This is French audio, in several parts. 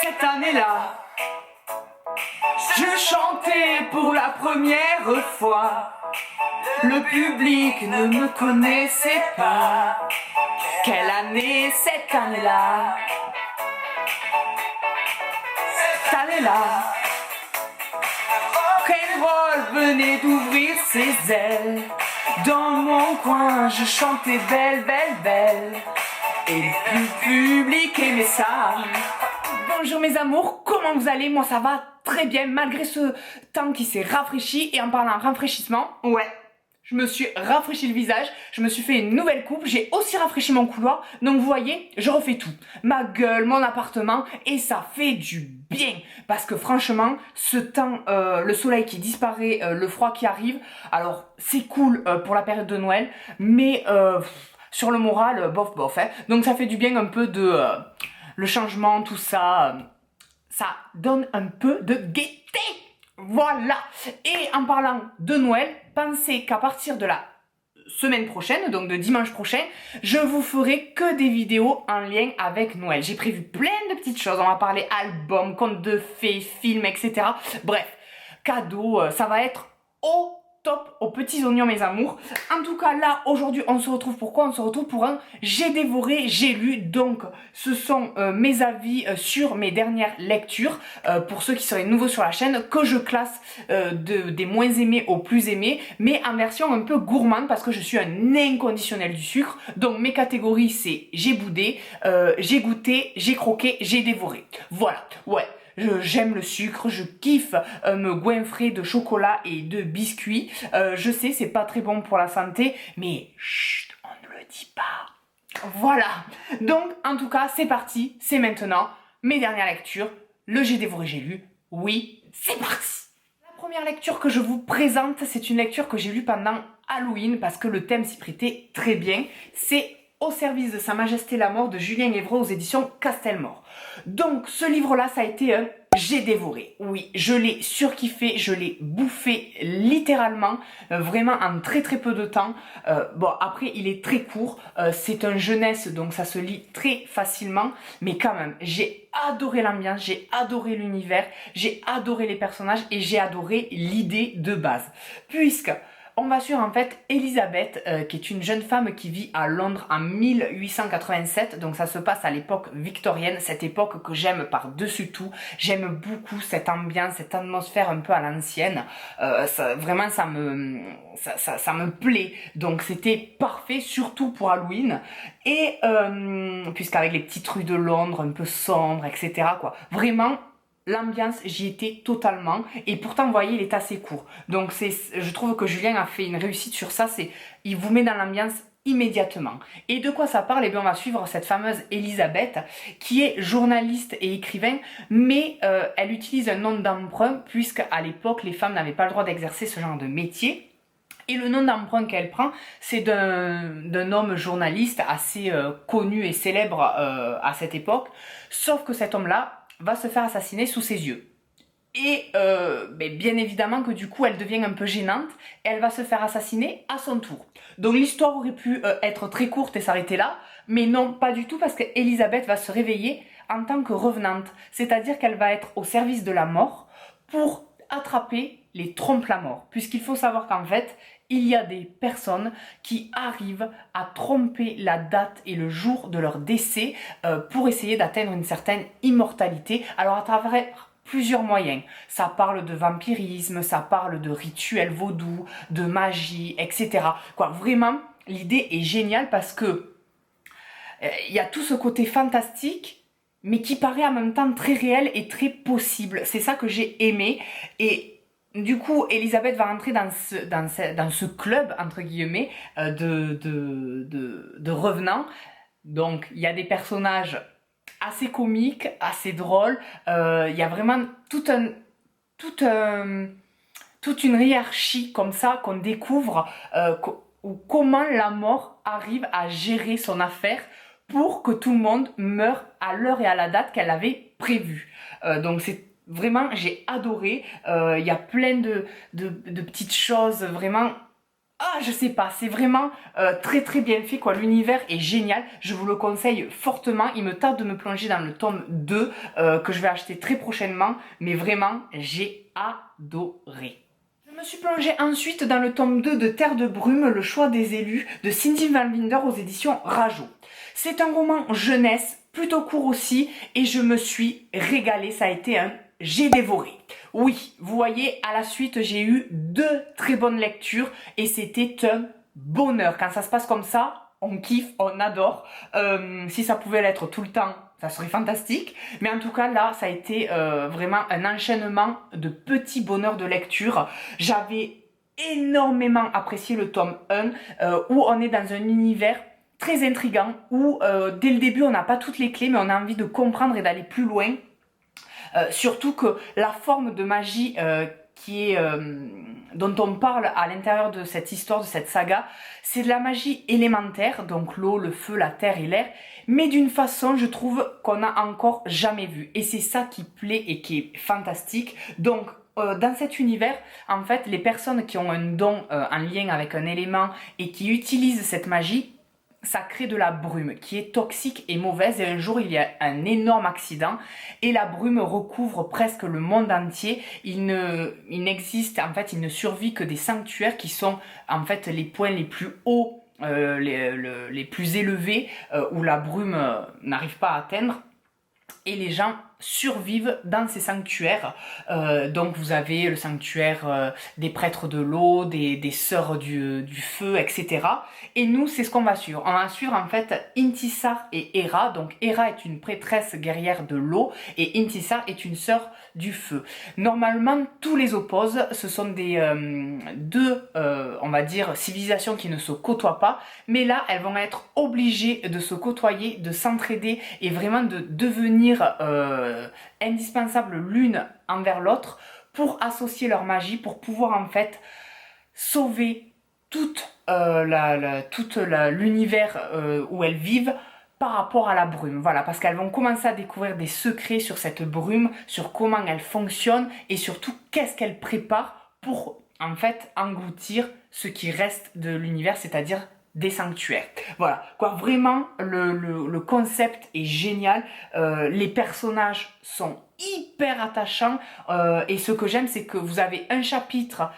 Cette année-là, je chantais pour la première fois. Le public ne me connaissait pas. Quelle année cette année-là? Cette année-là, Rock'n'Roll venait d'ouvrir ses ailes. Dans mon coin, je chantais belle, belle, belle. Et le public aimait ça. Bonjour mes amours, comment vous allez? Moi ça va très bien malgré ce temps qui s'est rafraîchi. Et en parlant rafraîchissement, ouais, je me suis rafraîchi le visage, je me suis fait une nouvelle coupe, j'ai aussi rafraîchi mon couloir. Donc vous voyez, je refais tout. Ma gueule, mon appartement, et ça fait du bien. Parce que franchement, ce temps, le soleil qui disparaît, le froid qui arrive, alors c'est cool pour la période de Noël, mais sur le moral, bof bof. Hein. Donc ça fait du bien un peu de le changement, tout ça. Ça donne un peu de gaieté. Voilà. Et en parlant de Noël, pensez qu'à partir de la semaine prochaine, donc de dimanche prochain, je vous ferai que des vidéos en lien avec Noël. J'ai prévu plein de petites choses. On va parler albums, contes de fées, films, etc. Bref, cadeaux, ça va être au top, aux petits oignons mes amours. En tout cas là aujourd'hui on se retrouve pour quoi? On se retrouve pour un j'ai dévoré, j'ai lu. Donc ce sont mes avis sur mes dernières lectures pour ceux qui seraient nouveaux sur la chaîne, que je classe des moins aimés aux plus aimés, mais en version un peu gourmande parce que je suis un inconditionnel du sucre. Donc mes catégories c'est j'ai boudé, j'ai goûté, j'ai croqué, j'ai dévoré. Voilà, ouais. J'aime le sucre, je kiffe me goinfrer de chocolat et de biscuits. Je sais, c'est pas très bon pour la santé, mais chut, on ne le dit pas. Voilà. Donc, en tout cas, c'est parti, c'est maintenant. Mes dernières lectures, le j'ai dévoré, j'ai lu. Oui, c'est parti. La première lecture que je vous présente, c'est une lecture que j'ai lue pendant Halloween parce que le thème s'y prêtait très bien. C'est Au service de Sa Majesté la Mort de Julien Évreau aux éditions Castelmore. Donc ce livre-là, ça a été un j'ai dévoré. Oui, je l'ai surkiffé, je l'ai bouffé littéralement, vraiment en très très peu de temps. Bon, après, il est très court, c'est un jeunesse, donc ça se lit très facilement, mais quand même, j'ai adoré l'ambiance, j'ai adoré l'univers, j'ai adoré les personnages et j'ai adoré l'idée de base. Puisque on va suivre en fait Elisabeth, qui est une jeune femme qui vit à Londres en 1887, donc ça se passe à l'époque victorienne, cette époque que j'aime par-dessus tout. J'aime beaucoup cette ambiance, cette atmosphère un peu à l'ancienne, vraiment ça me plaît, donc c'était parfait, surtout pour Halloween, et puisqu'avec les petites rues de Londres un peu sombres, etc. quoi, vraiment. L'ambiance, j'y étais totalement. Et pourtant, vous voyez, il est assez court. Donc, je trouve que Julien a fait une réussite sur ça. Il vous met dans l'ambiance immédiatement. Et de quoi ça parle? Eh bien, on va suivre cette fameuse Elisabeth, qui est journaliste et écrivain, mais elle utilise un nom d'emprunt, puisqu'à l'époque, les femmes n'avaient pas le droit d'exercer ce genre de métier. Et le nom d'emprunt qu'elle prend, c'est d'un homme journaliste assez connu et célèbre à cette époque. Sauf que cet homme-là va se faire assassiner sous ses yeux. Et bien évidemment que du coup elle devient un peu gênante et elle va se faire assassiner à son tour. Donc l'histoire aurait pu être très courte et s'arrêter là, mais non, pas du tout, parce qu'Elisabeth va se réveiller en tant que revenante. C'est-à-dire qu'elle va être au service de la mort pour attraper les trompe-la-mort. Puisqu'il faut savoir qu'en fait, il y a des personnes qui arrivent à tromper la date et le jour de leur décès pour essayer d'atteindre une certaine immortalité. Alors à travers plusieurs moyens. Ça parle de vampirisme, ça parle de rituels vaudous, de magie, etc. Quoi, vraiment, l'idée est géniale parce que il y a tout ce côté fantastique, mais qui paraît en même temps très réel et très possible. C'est ça que j'ai aimé. Et du coup, Elisabeth va rentrer dans ce club, entre guillemets, de revenants. Donc, il y a des personnages assez comiques, assez drôles. Il y a vraiment toute une hiérarchie comme ça qu'on découvre, ou comment la mort arrive à gérer son affaire pour que tout le monde meure à l'heure et à la date qu'elle avait prévue. Donc c'est vraiment, j'ai adoré. Il y a plein de petites choses vraiment Ah, je sais pas, c'est vraiment très très bien fait quoi, l'univers est génial, je vous le conseille fortement, il me tarde de me plonger dans le tome 2 que je vais acheter très prochainement, mais vraiment j'ai adoré. Je me suis plongée ensuite dans le tome 2 de Terre de Brume, le choix des élus de Cindy Van Linder aux éditions Rajo. C'est un roman jeunesse, plutôt court aussi, et je me suis régalée, ça a été un j'ai dévoré. Oui, vous voyez, à la suite, j'ai eu 2 très bonnes lectures et c'était un bonheur. Quand ça se passe comme ça, on kiffe, on adore. Si ça pouvait l'être tout le temps, ça serait fantastique. Mais en tout cas, là, ça a été vraiment un enchaînement de petits bonheurs de lecture. J'avais énormément apprécié le tome 1 où on est dans un univers très intriguant où dès le début, on n'a pas toutes les clés, mais on a envie de comprendre et d'aller plus loin. Surtout que la forme de magie dont on parle à l'intérieur de cette histoire, de cette saga, c'est de la magie élémentaire, donc l'eau, le feu, la terre et l'air, mais d'une façon, je trouve, qu'on n'a encore jamais vue. Et c'est ça qui plaît et qui est fantastique. Donc, dans cet univers, en fait, les personnes qui ont un don en lien avec un élément et qui utilisent cette magie, ça crée de la brume qui est toxique et mauvaise et un jour il y a un énorme accident et la brume recouvre presque le monde entier. Il n'existe, en fait, il ne survit que des sanctuaires qui sont en fait les points les plus hauts, les plus élevés où la brume n'arrive pas à atteindre. Et les gens survivent dans ces sanctuaires. Donc vous avez le sanctuaire des prêtres de l'eau, des sœurs du feu, etc. Et nous, c'est ce qu'on va suivre. On va suivre en fait Intisar et Hera. Donc Hera est une prêtresse guerrière de l'eau et Intisar est une sœur du feu. Normalement, tous les opposent. Ce sont deux, on va dire, civilisations qui ne se côtoient pas. Mais là, elles vont être obligées de se côtoyer, de s'entraider et vraiment de devenir indispensables l'une envers l'autre pour associer leur magie, pour pouvoir en fait sauver toute l'univers où elles vivent par rapport à la brume. Voilà, parce qu'elles vont commencer à découvrir des secrets sur cette brume, sur comment elle fonctionne et surtout qu'est-ce qu'elle prépare pour en fait engloutir ce qui reste de l'univers, c'est-à-dire des sanctuaires. Voilà, quoi, vraiment, le concept est génial, les personnages sont hyper attachants, et ce que j'aime, c'est que vous avez un chapitre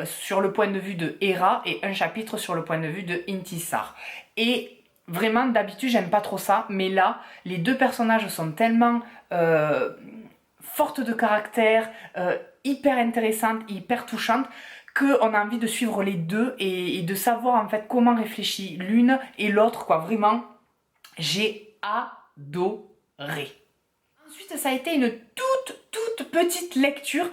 sur le point de vue de Hera et un chapitre sur le point de vue de Intisar. Et vraiment, d'habitude, j'aime pas trop ça, mais là, les deux personnages sont tellement fortes de caractère, hyper intéressantes, hyper touchantes, qu'on a envie de suivre les deux et de savoir en fait comment réfléchit l'une et l'autre, quoi. Vraiment, j'ai adoré. Ensuite, ça a été une toute petite lecture,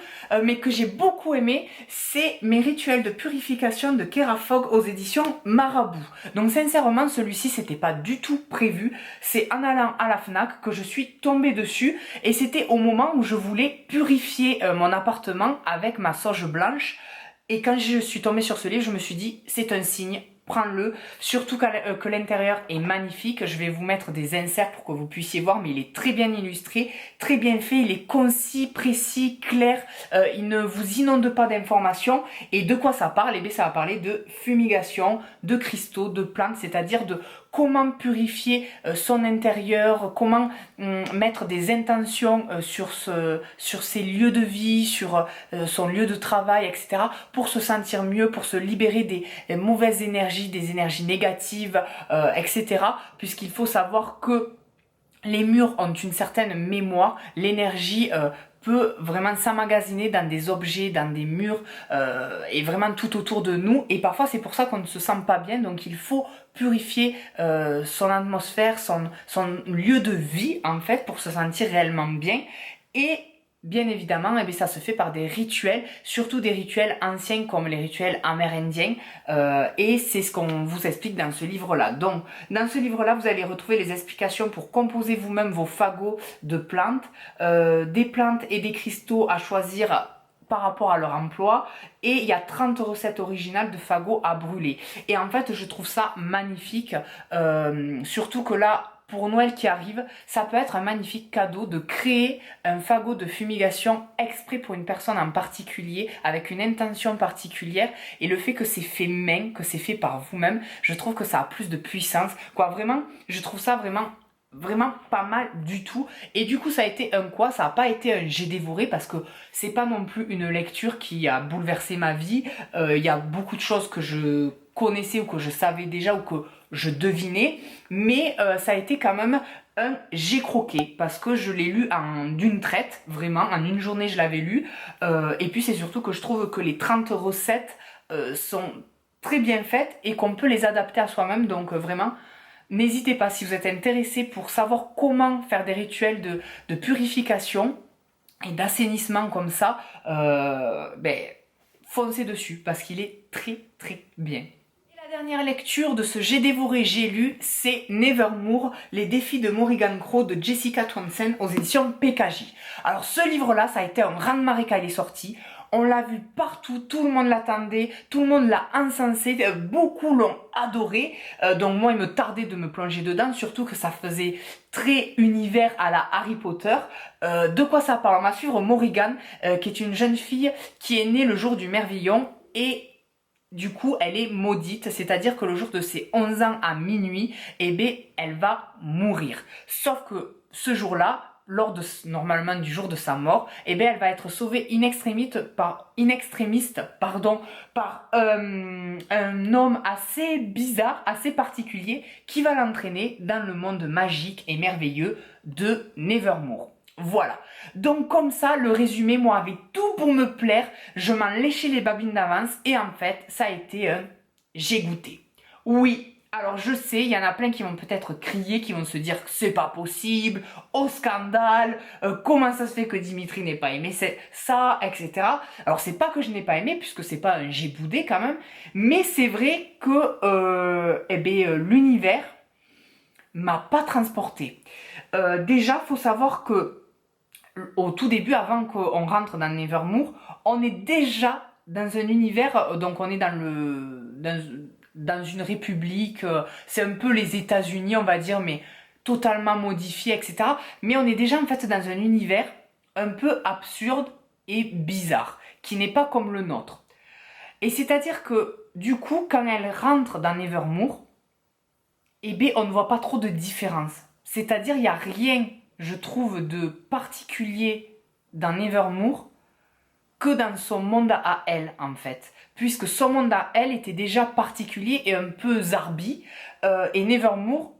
mais que j'ai beaucoup aimé. C'est Mes rituels de purification de Kera Fogg aux éditions Marabout. Donc sincèrement, celui-ci, c'était pas du tout prévu. C'est en allant à la Fnac que je suis tombée dessus. Et c'était au moment où je voulais purifier mon appartement avec ma sauge blanche. Et quand je suis tombée sur ce livre, je me suis dit, c'est un signe, prends-le. Surtout que l'intérieur est magnifique. Je vais vous mettre des inserts pour que vous puissiez voir, mais il est très bien illustré, très bien fait. Il est concis, précis, clair. Il ne vous inonde pas d'informations. Et de quoi ça parle? Eh bien, ça va parler de fumigation, de cristaux, de plantes, c'est-à-dire de comment purifier son intérieur, comment mettre des intentions sur ses lieux de vie, sur son lieu de travail, etc. pour se sentir mieux, pour se libérer des mauvaises énergies, des énergies négatives, etc. Puisqu'il faut savoir que les murs ont une certaine mémoire, l'énergie peut vraiment s'emmagasiner dans des objets, dans des murs et vraiment tout autour de nous, et parfois c'est pour ça qu'on ne se sent pas bien. Donc il faut purifier son atmosphère, son lieu de vie en fait pour se sentir réellement bien. Et bien évidemment, eh bien, ça se fait par des rituels, surtout des rituels anciens comme les rituels amérindiens, et c'est ce qu'on vous explique dans ce livre-là. Donc, dans ce livre-là, vous allez retrouver les explications pour composer vous-même vos fagots de plantes, des plantes et des cristaux à choisir par rapport à leur emploi, et il y a 30 recettes originales de fagots à brûler. Et en fait, je trouve ça magnifique, surtout que là, pour Noël qui arrive, ça peut être un magnifique cadeau de créer un fagot de fumigation exprès pour une personne en particulier, avec une intention particulière, et le fait que c'est fait main, que c'est fait par vous-même, je trouve que ça a plus de puissance, quoi, vraiment, je trouve ça vraiment pas mal du tout. Et du coup ça a été un quoi, ça a pas été un j'ai dévoré, parce que c'est pas non plus une lecture qui a bouleversé ma vie. Il y a beaucoup de choses que je connaissais ou que je savais déjà ou que je devinais, mais ça a été quand même un j'ai croqué, parce que je l'ai lu d'une traite, vraiment, en une journée je l'avais lu, et puis c'est surtout que je trouve que les 30 recettes sont très bien faites et qu'on peut les adapter à soi-même, donc vraiment n'hésitez pas, si vous êtes intéressé pour savoir comment faire des rituels de purification et d'assainissement comme ça, foncez dessus, parce qu'il est très très bien. La dernière lecture de ce J'ai dévoré, j'ai lu, c'est Nevermore, les défis de Morrigan Crow de Jessica Townsend aux éditions PKJ. Alors ce livre-là, ça a été un raz-de-marée quand il est sorti. On l'a vu partout, tout le monde l'attendait, tout le monde l'a encensé, beaucoup l'ont adoré. Donc moi, il me tardait de me plonger dedans, surtout que ça faisait très univers à la Harry Potter. De quoi ça parle? On va suivre Morrigan, qui est une jeune fille qui est née le jour du Merveillon, et du coup, elle est maudite, c'est-à-dire que le jour de ses 11 ans à minuit, elle va mourir. Sauf que ce jour-là, normalement du jour de sa mort, elle va être sauvée in extremis par un homme assez bizarre, assez particulier, qui va l'entraîner dans le monde magique et merveilleux de Nevermore. Voilà, donc comme ça, le résumé, moi, avait tout pour me plaire, je m'en léchais les babines d'avance, et en fait, ça a été un j'ai goûté. Oui, alors je sais, il y en a plein qui vont peut-être crier, qui vont se dire que c'est pas possible, au scandale, comment ça se fait que Dimitri n'ait pas aimé ça, etc. Alors c'est pas que je n'ai pas aimé, puisque c'est pas un j'ai boudé quand même, mais c'est vrai que l'univers m'a pas transporté. Déjà, faut savoir que au tout début, avant qu'on rentre dans Nevermore, on est déjà dans un univers, donc on est dans une république, c'est un peu les États-Unis, on va dire, mais totalement modifié, etc. Mais on est déjà en fait dans un univers un peu absurde et bizarre, qui n'est pas comme le nôtre. Et c'est-à-dire que, du coup, quand elle rentre dans Nevermore, on ne voit pas trop de différence. C'est-à-dire, il n'y a rien, je trouve, de particulier dans Nevermore que dans son monde à elle, en fait. Puisque son monde à elle était déjà particulier et un peu zarbi. Et Nevermore,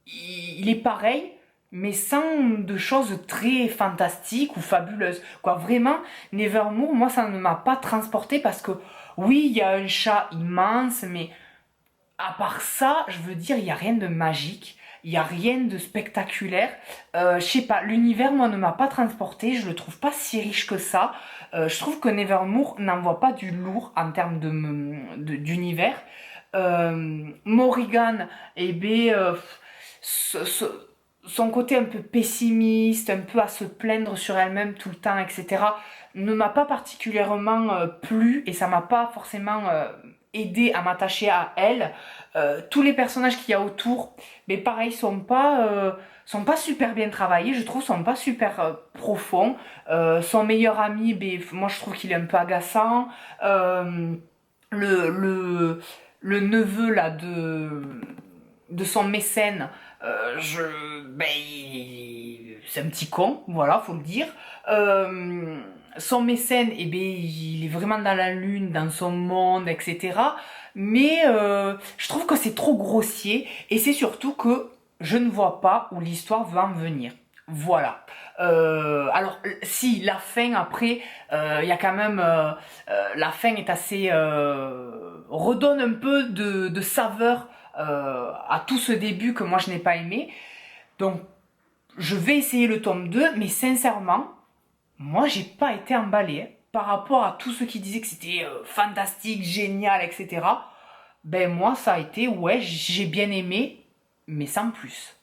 il est pareil, mais sans de choses très fantastiques ou fabuleuses. Quoi, vraiment, Nevermore, moi, ça ne m'a pas transporté parce que, oui, il y a un chat immense, mais à part ça, je veux dire, il n'y a rien de magique. Il n'y a rien de spectaculaire. Je sais pas, l'univers, moi, ne m'a pas transporté. Je le trouve pas si riche que ça. Je trouve que Nevermore n'envoie pas du lourd en termes d'univers. Morrigan, son côté un peu pessimiste, un peu à se plaindre sur elle-même tout le temps, etc., ne m'a pas particulièrement plu, et ça m'a pas forcément aidé à m'attacher à elle. Tous les personnages qu'il y a autour, mais pareil, sont pas super bien travaillés, je trouve, sont pas super profonds. Son meilleur ami, moi je trouve qu'il est un peu agaçant. Le neveu là de son mécène, c'est un petit con, voilà, faut le dire. Son mécène, il est vraiment dans la lune, dans son monde, etc. Mais je trouve que c'est trop grossier, et c'est surtout que je ne vois pas où l'histoire va en venir. Voilà. Alors, si, la fin, après, il y a quand même... la fin est assez... redonne un peu de saveur à tout ce début que moi je n'ai pas aimé. Donc, je vais essayer le tome 2, mais sincèrement, moi j'ai pas été emballée, hein, par rapport à tous ceux qui disaient que c'était fantastique, génial, etc. Ben moi ça a été, ouais, j'ai bien aimé, mais sans plus.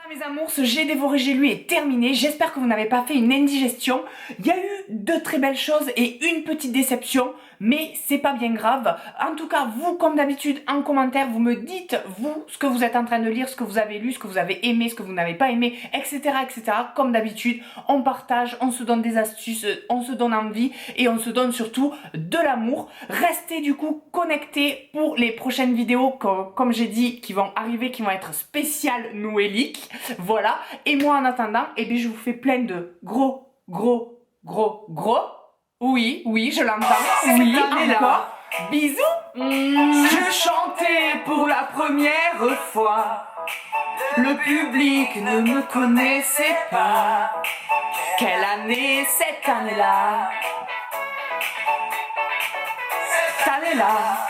Mes amours, ce J'ai dévoré, j'ai lu est terminé. J'espère que vous n'avez pas fait une indigestion. Il y a eu de très belles choses et une petite déception, mais c'est pas bien grave. En tout cas, vous, comme d'habitude, en commentaire, vous me dites, vous, ce que vous êtes en train de lire, ce que vous avez lu, ce que vous avez aimé, ce que vous n'avez pas aimé, etc., etc. Comme d'habitude, on partage, on se donne des astuces, on se donne envie et on se donne surtout de l'amour. Restez du coup connectés pour les prochaines vidéos, comme j'ai dit, qui vont arriver, qui vont être spéciales noéliques. Voilà, et moi en attendant, eh bien, je vous fais plein de gros, oui, je l'entends, oui, encore, bisous. Je chantais pour la première fois, le public ne me connaissait pas. Quelle année cette année-là? Cette année-là,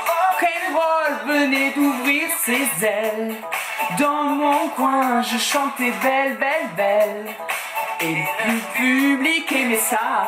Rock'n'Roll venait d'ouvrir ses ailes. Dans mon coin, je chantais belle, belle, belle. Et le public aimait ça.